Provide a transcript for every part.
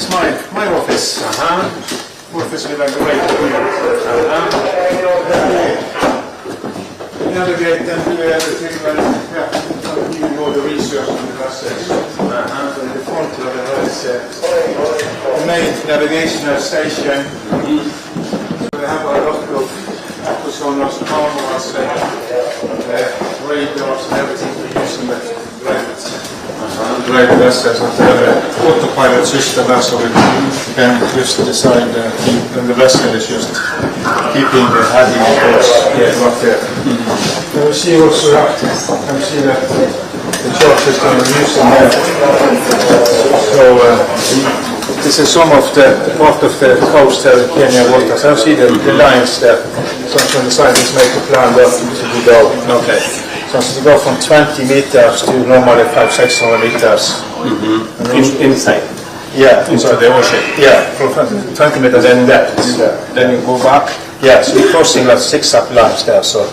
is my office. Office with a great view. Navigate and do everything when you know the research on the vessels. So in the front of the is the main navigational station. We have a lot of sonars, cameras, radars and everything we use in the great vessels. And have an autopilot system there, so we can just decide and the vessel is just keeping the heading course right there. And we see also that, can see that the chart system we're using there. So this is some of the part of the coast here in Kenya waters. I see the lines there. So when the scientists make a plan there to go. Okay. So to go from 20 meters to normally 500-600 meters. Inside? Yeah. Into the ocean? Yeah, from 20 meters in depth. Then you go back? Yeah, so we're crossing like 6 up lines there. So.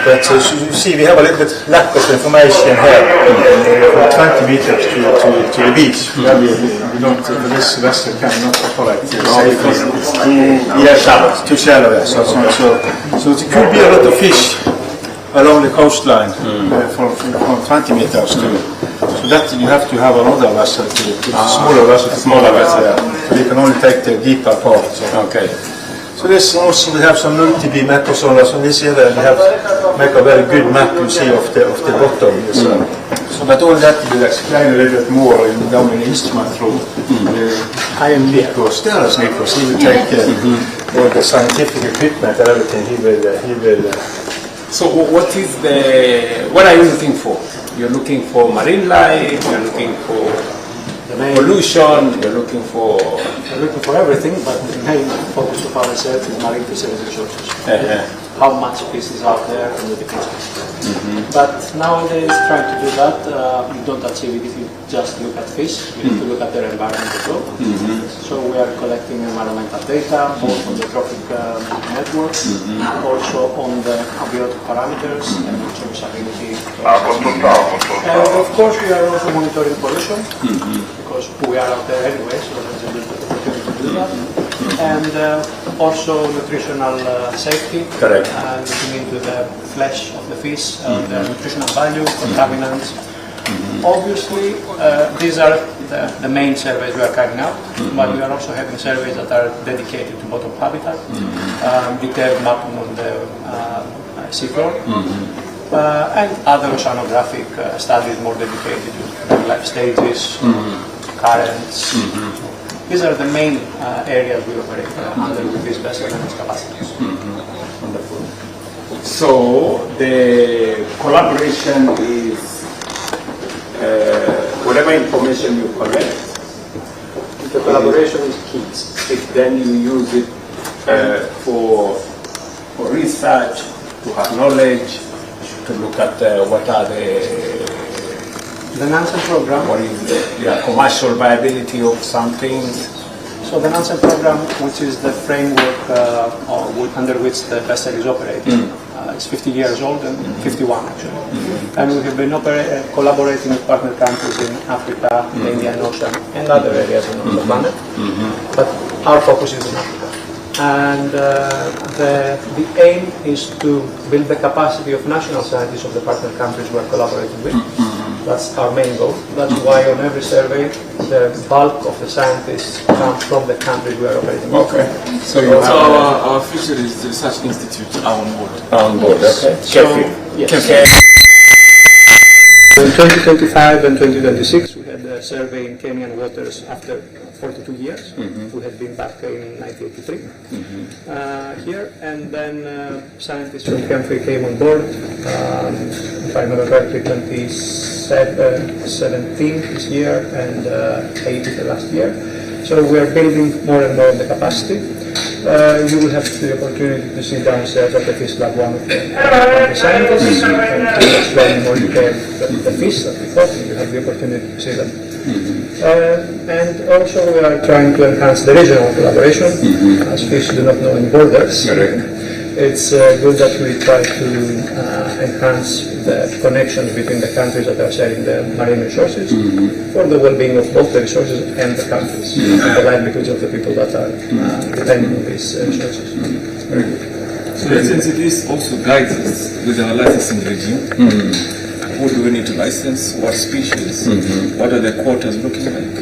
But you see, we have a little bit lack of information here. From 20 meters to the beach. We don't, this vessel cannot operate safely. Yeah, shallow. It's too shallow there. So it could be a lot of fish along the coastline from 20 meters to. So that you have to have another vessel, smaller vessel. Yeah. So you can only take the deeper part. So. Okay. So this also we have some multi-beam echo sonars on this area. We have make a very good map you see of the bottom. So but all that you will explain a little bit more down in the instrument room. I am Nikos. There is Nikos. He will take all the scientific equipment and everything. He will. So what are you looking for? You're looking for marine life. You're looking for pollution. You're looking for everything, but the main focus of our research is marine fisheries resources. How much fish is out there and the different species. But nowadays, trying to do that, you don't achieve it if you just look at fish. You need to look at their environment as well. So we are collecting environmental data, both on the trophic network, also on the abiotic parameters, and also salinity. And of course, we are also monitoring pollution, because we are out there anyway, so there's a little opportunity to do that. And also nutritional safety, looking into the flesh of the fish, the nutritional value, contaminants. Obviously, these are the main surveys we are carrying out, but we are also having surveys that are dedicated to bottom habitat, detailed mapping on the seafloor, and other oceanographic studies more dedicated to life stages, currents. These are the main areas we operate under with this vessel and its capacities. Wonderful. So the collaboration is whatever information you collect. The collaboration is key. If then you use it for research, to have knowledge, to look at what are the Nansen program. What is the commercial viability of something? So the Nansen program, which is the framework under which the vessel is operating, it's 50 years old and 51 actually. And we have been collaborating with partner countries in Africa, the Indian Ocean, and other areas on the planet. But our focus is in Africa. And the aim is to build the capacity of national scientists of the partner countries we are collaborating with. That's our main goal. That's why on every survey, the bulk of the scientists come from the countries we are operating with. Okay. So our fisheries research institute are on board. On board, okay. Yes. In 2025 and 2026, we had a survey in Kenyan waters after 42 years. We had been back in 1983 here, and then scientists from the country came on board. If I remember correctly, 2017 this year and 80 the last year. So we are building more and more the capacity. You will have the opportunity to see downstairs at the fish lab one of the scientists and to explain more detail the fish that we caught. You have the opportunity to see them. And also we are trying to enhance the regional collaboration, as fish do not know any borders. It's good that we try to enhance the connections between the countries that are sharing the marine resources for the well-being of both the resources and the countries and the livelihoods of the people that are depending on these resources. Very good. So license this also guides us with our licensing regime. Who do we need to license? What species? What are the quotas looking like?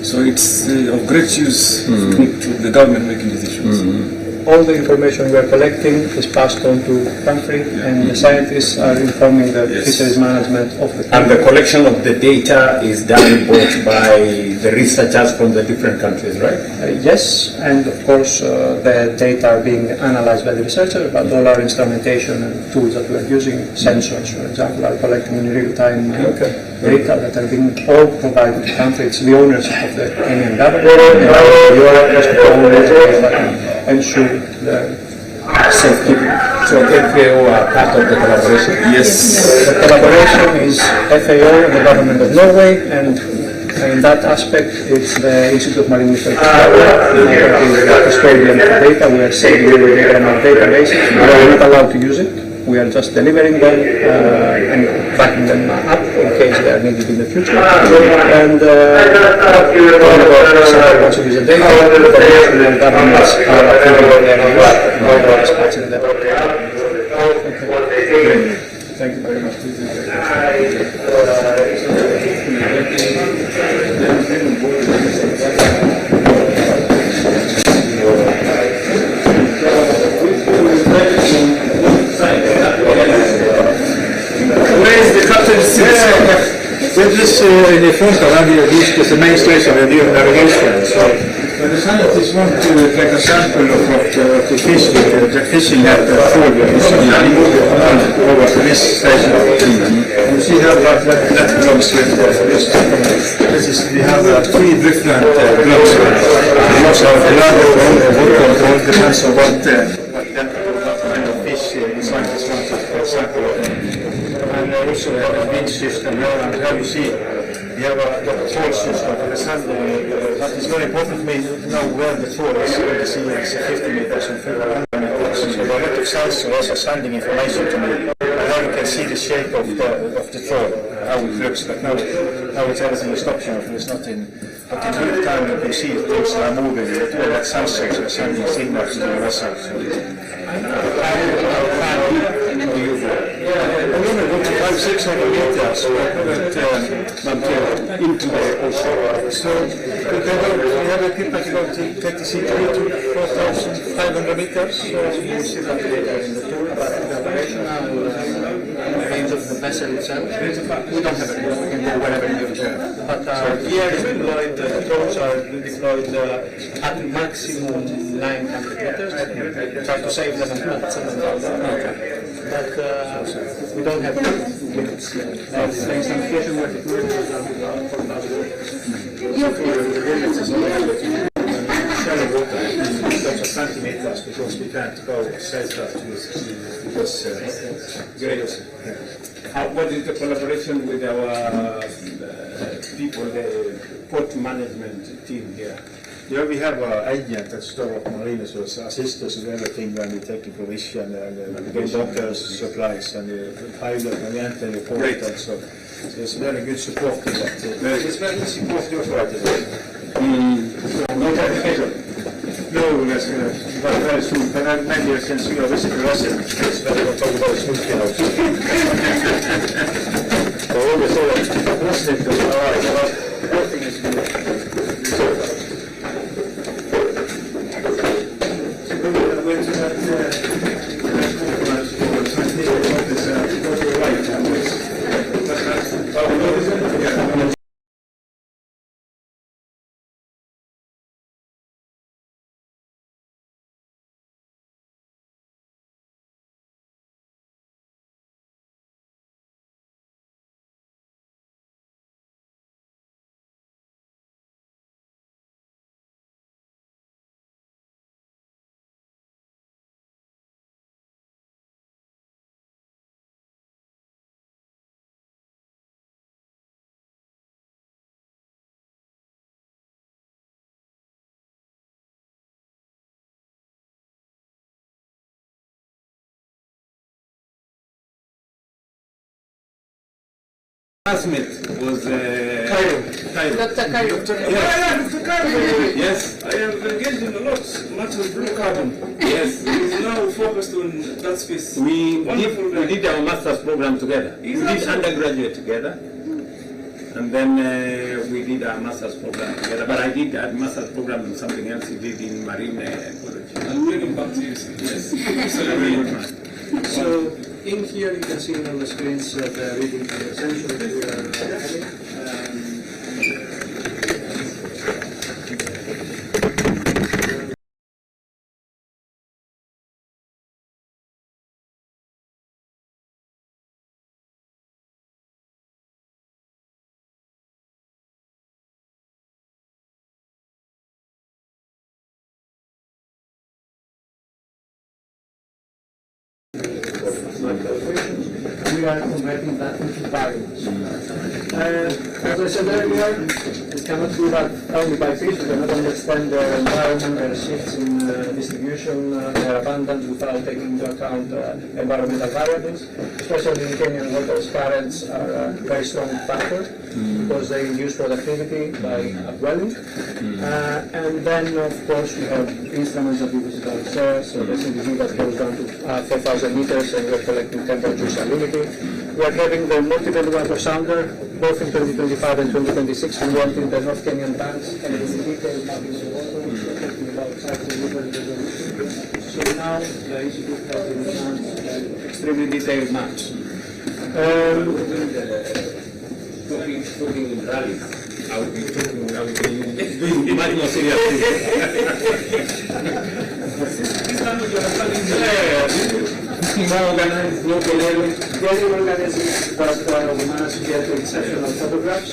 So it's of great use to the government making decisions. All the information we are collecting is passed on to country, and the scientists are informing the fisheries management of the country. And the collection of the data is done both by the researchers from the different countries, right? Yes, and of course the data are being analyzed by the researchers, but all our instrumentation and tools that we are using, sensors for example, are collecting in real-time data that are being all provided to the country. It's the ownership of the Kenyan government, and Europe has to owners that ensure the safekeeping. So FAO are part of the collaboration? Yes. The collaboration is FAO and the government of Norway, and in that aspect it's the Institute of Marine Research Australian data. We are saving the data in our databases. We are not allowed to use it. We are just delivering them and backing them up in case they are needed in the future. And also use the data, the national governments are approving their use and are dispatching them. Thank you very much. Where is the captain's seat? We're just in the front around here, this is the main station, we're doing navigation. So when the scientists want to take a sample of the fish, the fishing at the ford, you see any movie over to this station. And you see how that gloves with this. We have three different gloves. Also, the land of all depends on what kind of fish the scientists want to take a sample of. And also we have a beach system here, and here you see we have a toll system for the sand. That is very important for me to know where the toll is. You can see it's 50 meters and 100 meters. So there are a lot of sensors also sending information to me. And now you can see the shape of the toll, how it looks. But now it's everything is stopped here. There's nothing. But in real time you can see things are moving. All that sensors are sending signals to the vessel. We're going to go to 500-600 meters into the ocean. So we have equipment going to take the sea to 4,500 meters. So you see that later in the tour, but the operational range of the vessel itself, we don't have it. We can go wherever you go. But here is deployed, the drones are deployed at maximum 900 meters. Try to save them at 7,000. But we don't have limits. The instrumentation we're deploying is 4,000. So for the limits is only shallow water, in 20 meters, because we can't go safer because What is the collaboration with our people, the port management team here? Yeah, we have an agent at Store of Marine Resources, assist us with everything when we take the provision and get doctors, supplies, and the pilot when we enter the port. And so it's very good support in that. It's very easy support to operate it. No complication. No, that's very soon. But maybe I can see a visit the vessel. It's very good to talk about the smooth canals. So always say that the is alright, but everything is good. classmate was Cairo. Dr. Cairo. Yes. I have engaged in a lot, much of blue carbon. Yes. He's now focused on that space. We Wonderful did our master's program together. We did undergraduate together. And then we did our master's program together. But I did a master's program in something else. He did in marine ecology. I'm reading back to you. Yes. So a very good man. So in here you can see on the screens the reading sensor that we are having. We are converting that into variables. As I said earlier, we cannot do that only by fish. We cannot understand their environment, their shifts in distribution, their abundance without taking into account environmental variables. Especially in Kenyan waters, currents are a very strong factor because they induce productivity by upwelling. And then, of course, we have instruments that we visit ourselves, so the CDV that goes down to 4,000 meters, and we're collecting temperature salinity. We are having the multi-band water sounder, both in 2025 and 2026. We went in the North Kenyan tanks and in the detail mapping of the water, talking about cycling river. So now the Institute has in hands extremely detailed maps. Talking in rallies. I would be doing much more serious More organized, local level, very organisms, but we managed to get exceptional photographs.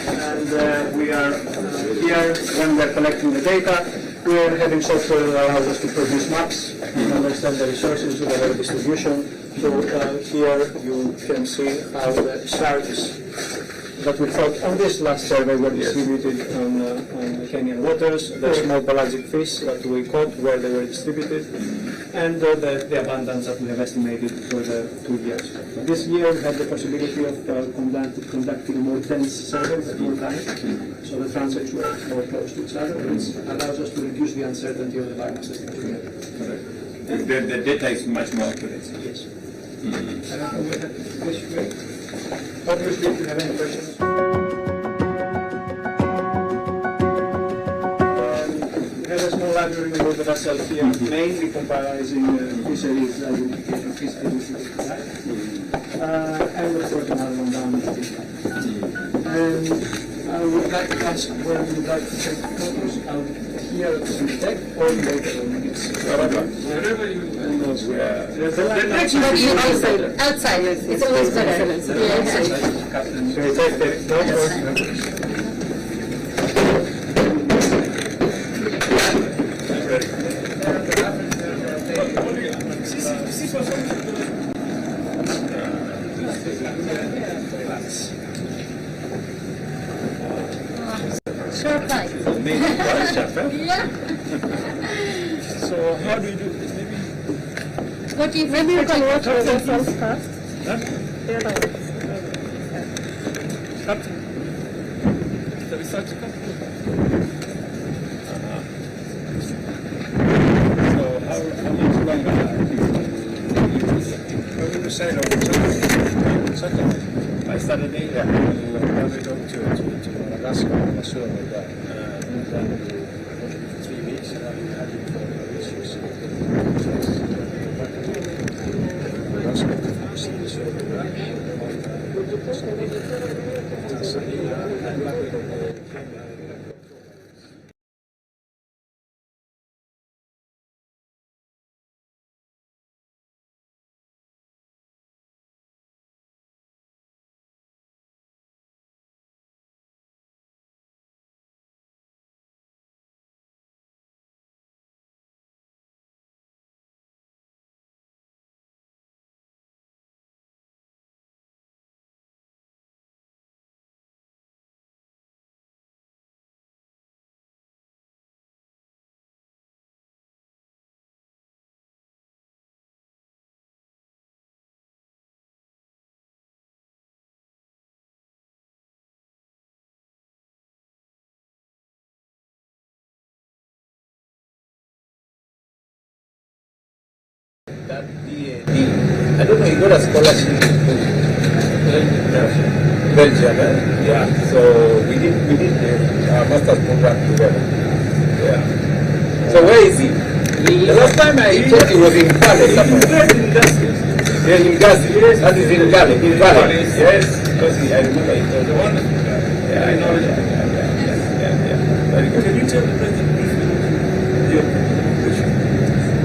And we are here, when we are collecting the data, we are having software that allows us to produce maps and understand the resources, the distribution. So here you can see how the sharks that we thought on this last survey were distributed on Kenyan waters, the small pelagic fish that we caught, where they were distributed, and the abundance that we have estimated for the 2 years. This year we have the possibility of conducting more dense surveys at more time, so the transects were more close to each other, which allows us to reduce the uncertainty of the biomass system together. The data is much more accurate. Yes. Obviously, if you have any questions. We have a small library with the vessel here, mainly comprising fisheries identification, fish identification, and of course another one down in the And I would like to ask where you would like to take photos out here on the deck or later on the Wherever you Outside. Outside. It's always better. Yeah, sure, fine. Yeah. So how do you do this? What do you Maybe you can watch the vessels first. The other one. Captain, the research company. So how much longer when we sail on Saturday? By Saturday, we'll have it up to Madagascar and Assure with that. And then for 3 weeks, and then we had it for issues. Tanzania, That DAD, I don't know, he got a scholarship to Belgium, yeah. So we did the master's program together. Yeah. So where is he? The last time I checked, he was in Gale somewhere. Yeah, in Gazi. Yes. That is in Gale. In Gale. Yes. Because I remember it was wonderful. Yeah, I know. Yeah. Very good. Can you tell the president briefly your question?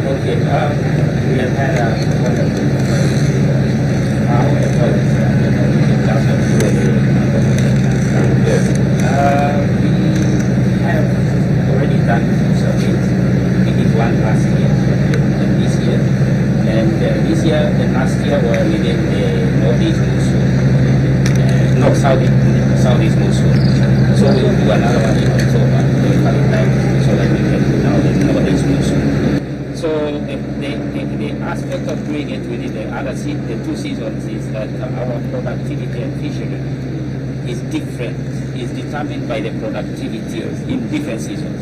Okay. We have had a wonderful we have already done some surveys. We did one last year and this year. And this year and last year were within the northeast monsoon. No, southeast monsoon. So we will do another one in October, so that we can do now the northeast monsoon. So the aspect of doing it within the two seasons is that our productivity and fishery is different, is determined by the productivity in different seasons.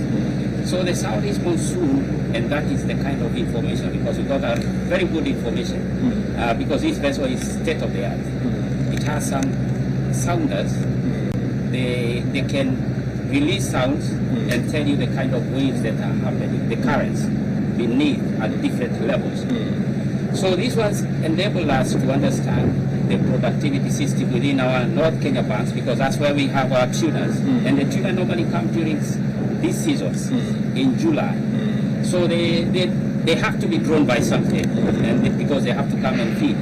So the southeast monsoon, and that is the kind of information, because we got a very good information, because this vessel is state of the art. It has some sounders. They can release sounds and tell you the kind of waves that are happening, the currents beneath at different levels. So these ones enable us to understand the productivity system within our North Kenya banks, because that's where we have our tunas. And the tuna normally come during these seasons in July. So they have to be drawn by something, and because they have to come and feed.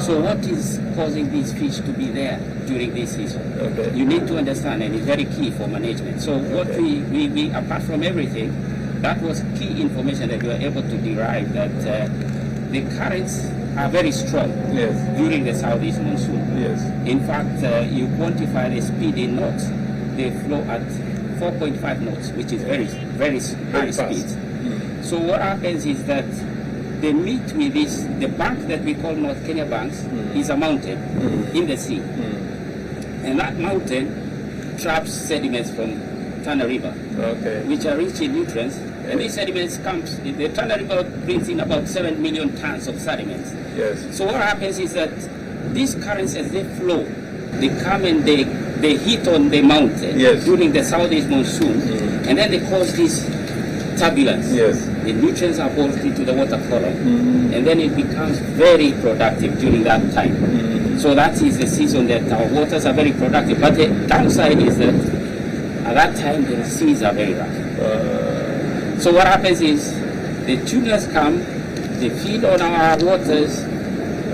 So what is causing these fish to be there during this season? Okay. You need to understand, and it's very key for management. So what we apart from everything, that was key information that we were able to derive, that the currents are very strong during the southeast monsoon. Yes. In fact, you quantify the speed in knots. They flow at 4.5 knots, which is very high speed. So what happens is that they meet with this, the bank that we call North Kenya banks is a mountain in the sea. And that mountain traps sediments from Tana River, which are rich in nutrients. And these sediments comes, the Tana River brings in about 7 million tons of sediments. Yes. So what happens is that these currents, as they flow, they come and they hit on the mountain during the southeast monsoon, and then they cause this turbulence. Yes. The nutrients are poured into the water column, and then it becomes very productive during that time. So that is the season that our waters are very productive. But the downside is that at that time the seas are very rough. So what happens is the tunas come, they feed on our waters.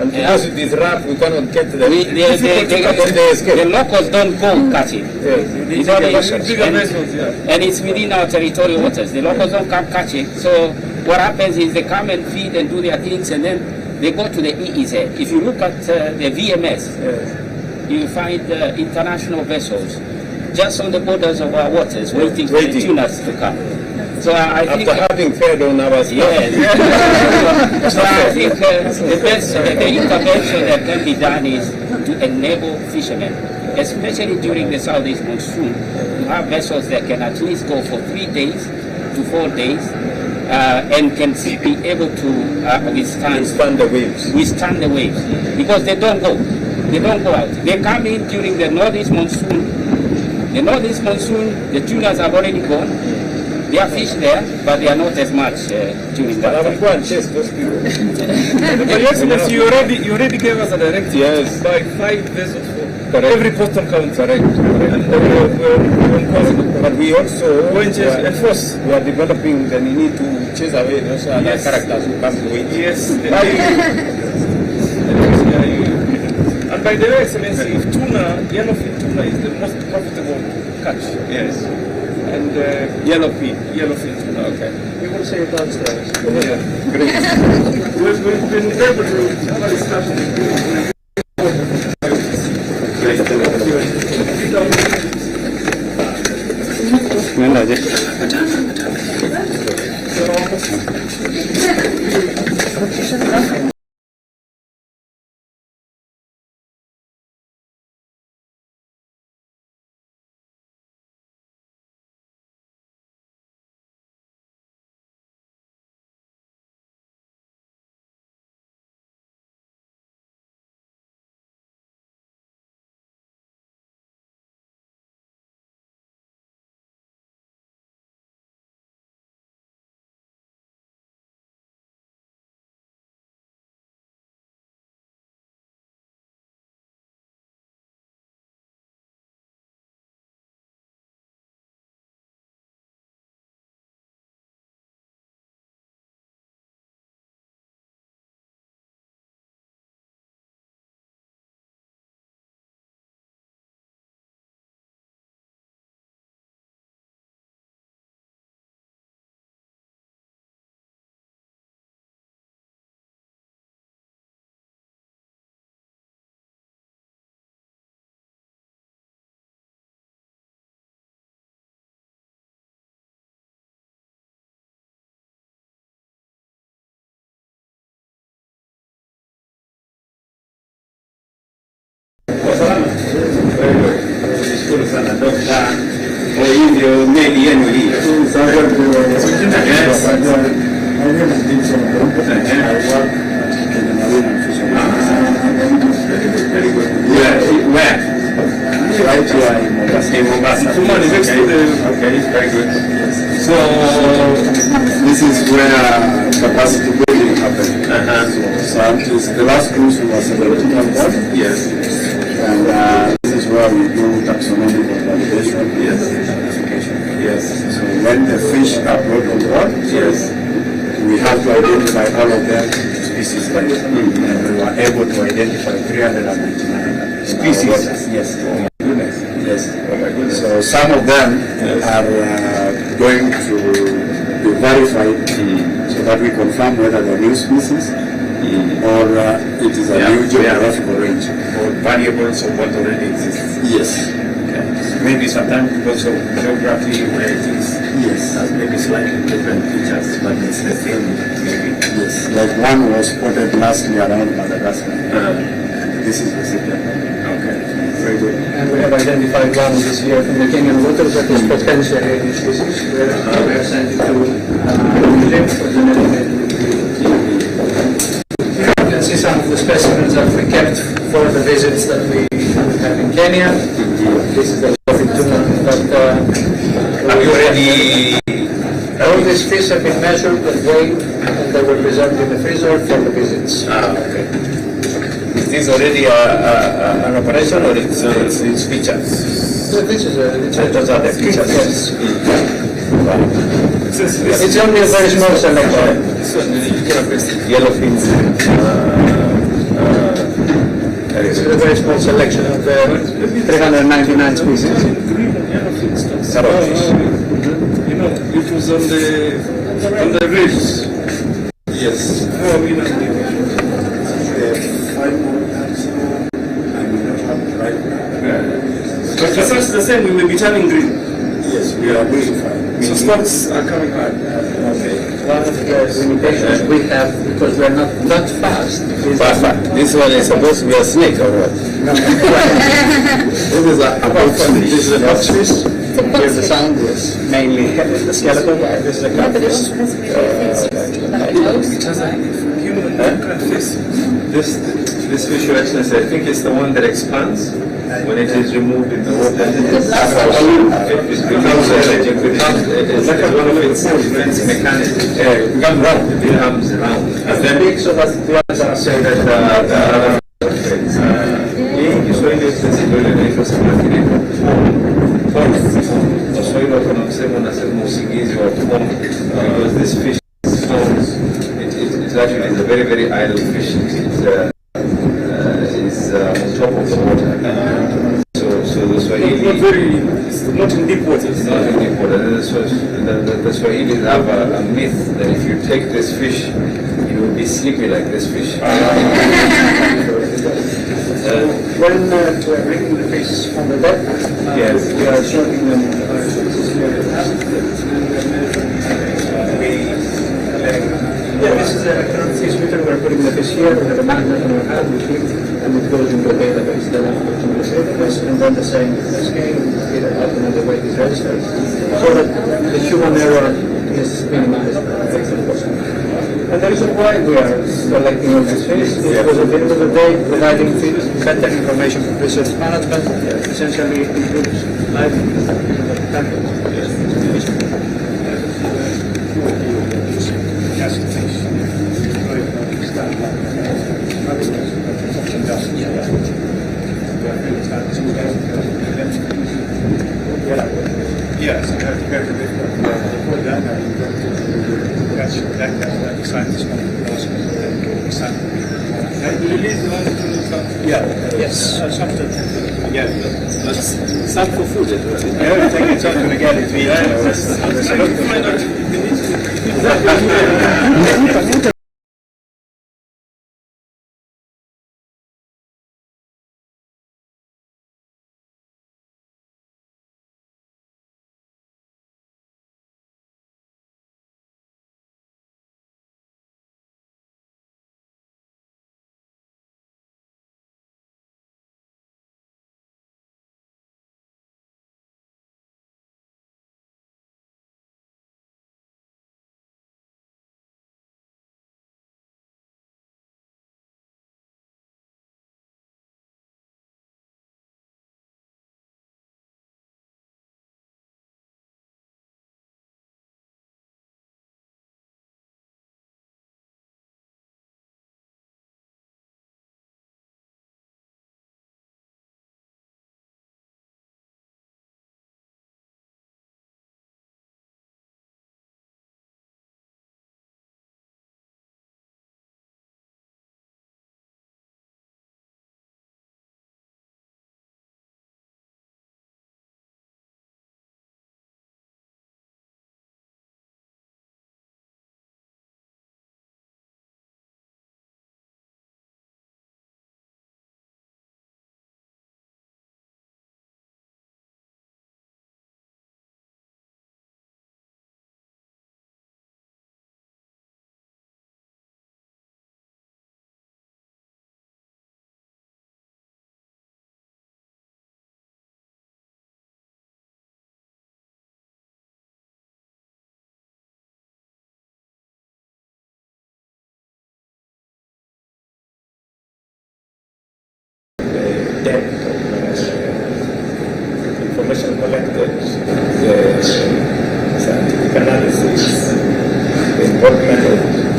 And because it is rough, we cannot get to them. The locals don't go catching. And it's within our territorial waters. The locals don't come catching. So what happens is they come and feed and do their things, and then they go to the EEZ. If you look at the VMS, you find international vessels just on the borders of our waters, waiting for the tunas to come. So I think after having fed on our stuff. Yes. So I think the best the intervention that can be done is to enable fishermen, especially during the southeast monsoon, to have vessels that can at least go for 3 days to 4 days, and can be able to withstand the waves. Withstand the waves, because they don't go out. They come in during the northeast monsoon. The northeast monsoon, the tunas have already gone. There are fish there, but they are not as much during that time. Go and chase those people. But Your Excellency, you already gave us a directive to buy 5 vessels for every postal county. Correct. And but we also enforce. We are developing the need to chase away those other characters who come to it. Yes. And by the way, Excellency, yellowfin tuna is the most profitable catch. Yes. And yellowfin tuna. Okay. We will say it downstairs. Yeah. Great. We've been able to have a discussion. Great. Nishukuru sana Dokta. Hii ndio meli yenu hii. Where? Right here in Mombasa. In Mombasa. Okay, very good. So This is where capacity building happened. So it's the last cruise we were 17 on board. yes. And this is where we do taxonomic validation. Yes. Certification. Yes. So when the fish are brought on board, Yes. we have to identify all of them species. And we were able to identify 399 Species? Yes. Goodness. Yes. Oh my goodness. So some of them are going to be verified so that we confirm whether they're new species or it is a new geographical range. Or variables of what already exists. Yes. Okay. Maybe sometimes because of geography where it is. Yes. Has maybe slightly different features, but it's the same maybe. Yes. Like one was spotted lastly around Madagascar. This is the second. Okay. Very good. And we have identified one this year from the Kenyan waters that is potentially a new species. We are sending to museum for genetic. You can see some of the specimens that we kept for the visits that we have in Kenya. This is the tuna. But Have you already? all these fish have been measured and weighed, and they were preserved in the freezer for the visits. Okay. Is this already an operation or it's features? So this is Those are the features. Yes. It's It's only a very small selection. yellow fins. This is a very small selection of the 399 species. Sarofish. You know, it was on the reefs. Yes. Oh, you know, but the first the same, we will be turning green. Yes, we are verified. So spots are coming out. Okay. One of the limitations we have, because we are not that fast, is This one is supposed to be a snake or what? this is a boxfish. Here's the sound, yes. Mainly the skeleton. This is a No, but it catfish. also has really like toes. It has a human face. This fish, Your Excellency, I think it's the one that expands when it is removed in the water. It becomes it's one of its mechanics. It becomes round. It becomes round. And then So that's the other say that hii Kiswahili sisiwele naitwa samaki Waswahili wako na msemo unasema usingizi wa pombe, because this fish forms it actually is a very very idle fish. It's on top of the water. So the Swahili It's not in deep water. it's not in deep water. The Swahilis have a myth that if you take this fish, you will be sleepy like this fish. When we are bringing the fish on the deck, Yes. we are showing them this is a current fish meter. We are putting the fish here. We have a magnet in our hand. We click, and it goes into a database. Then we put into the database, and then the same scale, it happens and the weight is registered, so that the human error is minimized. And the reason why we are collecting all these fish is because at the end of the day, providing better information for research management essentially improves life of the Yes, before that, the scientists want to ask And you release the one to yes, something. Yeah, that's some for food. everything it's not going to get is meat.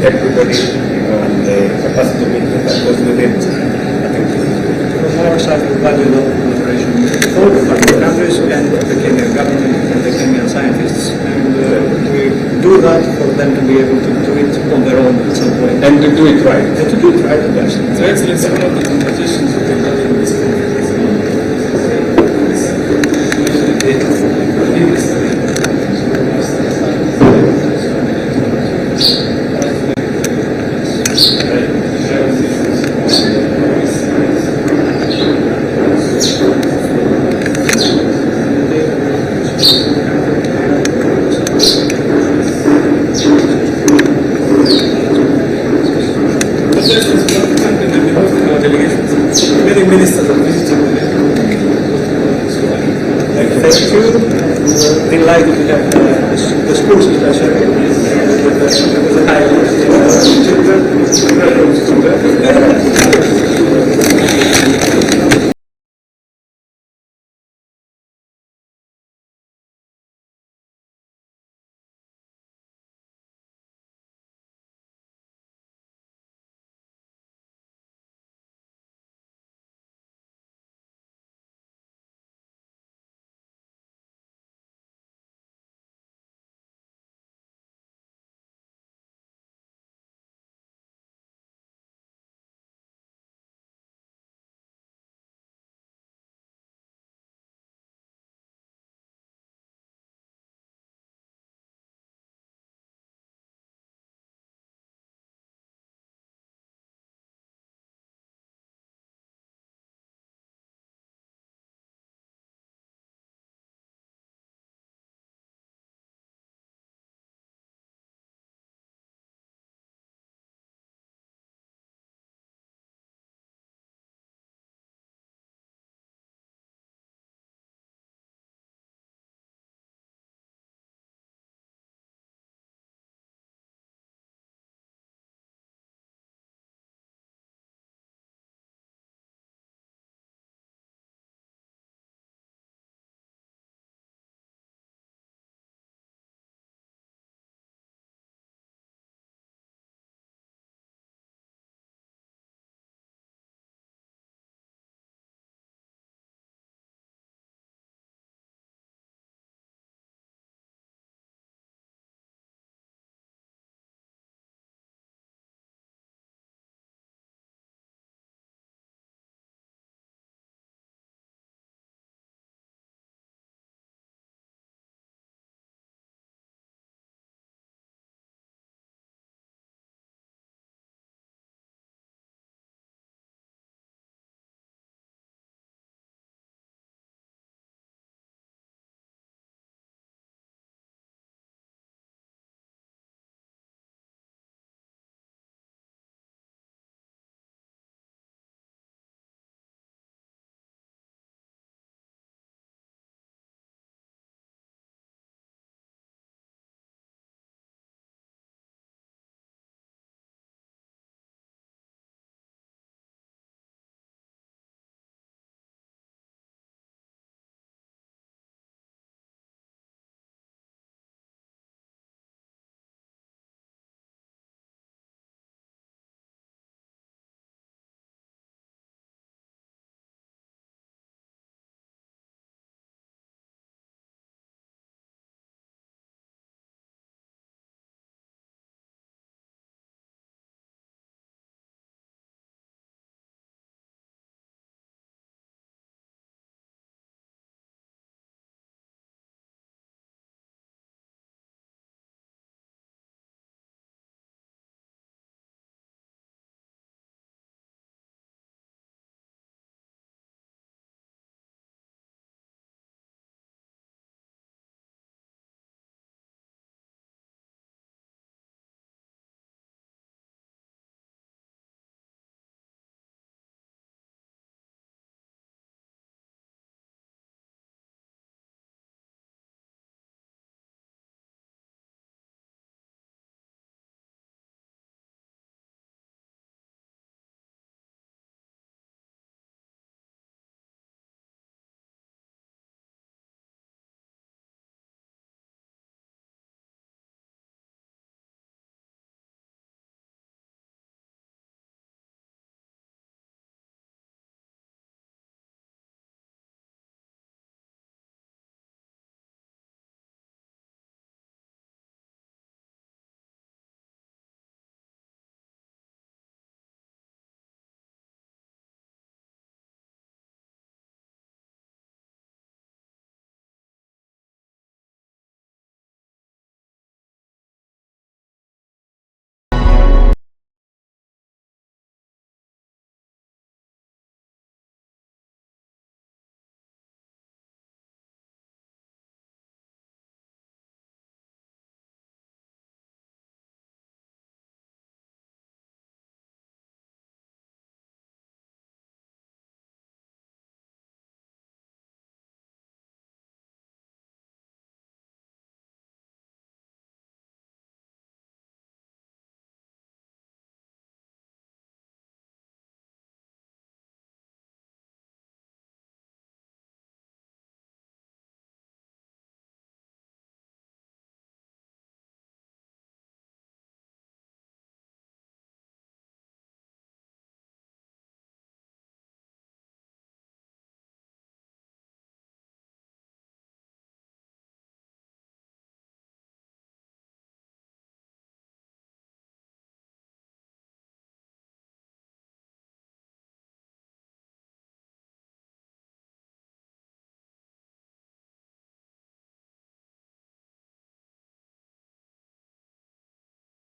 everybody, and the capacity to meet that goes within. I think from our side, we value the collaboration with all the partner countries and the Kenyan government and the Kenyan scientists, and we do that for them to be able to do it on their own at some point. And to do it right. And to do it right, yes. So Excellency, one of the conversations